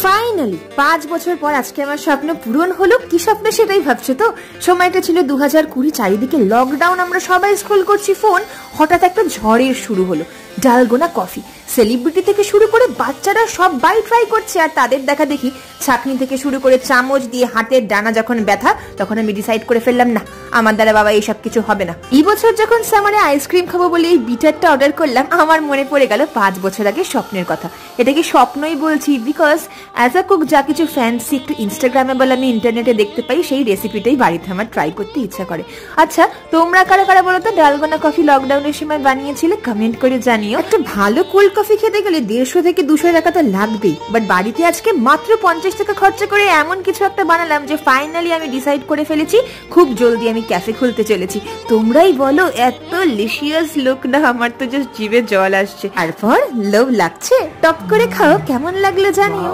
Finally 5 বছর পর আজকে আমার স্বপ্ন পূরণ হলো। কি স্বপ্ন সেটাই ভাবছো তো? সময়টা ছিল 2020, চারিদিকে লকডাউন, আমরা সবাই স্ক্রল করছি ফোন। হঠাৎ একটা ঝড়ের শুরু হলো। ডালগোনা কফি, সেলিব্রিটি থেকে শুরু করে বাচ্চারা সবাই ট্রাই করছে, আর তাদের দেখা দেখি ছাকনি থেকে শুরু করে চামচ দিয়ে হাতের ডানা যখন ব্যথা, তখন আমি ডিসাইড করে ফেললাম, না, আমার দ্বারা বাবা এইসব কিছু হবে না। এই বছর যখন সামারে আইসক্রিম খাবো বলে এই বিটারটা অর্ডার করলাম, আমার মনে পড়ে গেল 5 বছর আগে স্বপ্নের কথা। এটাকে স্বপ্নই বলছি, বিকজ অ্যাজ আ কুক যা কিছু ফ্যান্সি একটু ইনস্টাগ্রামে বলে আমি ইন্টারনেটে দেখতে পাই, সেই রেসিপিটাই বাড়িতে আমার ট্রাই করতে ইচ্ছা করে। আচ্ছা, তোমরা কারা কারা বলো তো ডালগোনা কফি লকডাউনের সময় বানিয়েছিলে? কমেন্ট করে জানিও। একটা ভালো কোল্ড কফি খেতে গেলে 150 থেকে 200 টাকা তো লাগবেই, বাট বাড়িতে আজকে মাত্র 50 টাকা খরচা করে এমন কিছু একটা বানালাম যে ফাইনালি আমি ডিসাইড করে ফেলেছি খুব জলদি আমি ক্যাফে খুলতে চলেছি। তোমরাই বলো, এত লিশিয়াস লুক না, আমার তো জাস্ট জিভে জল আসছে। তারপর লোভ লাগছে, টপ করে খাও, কেমন লাগলো জানিও।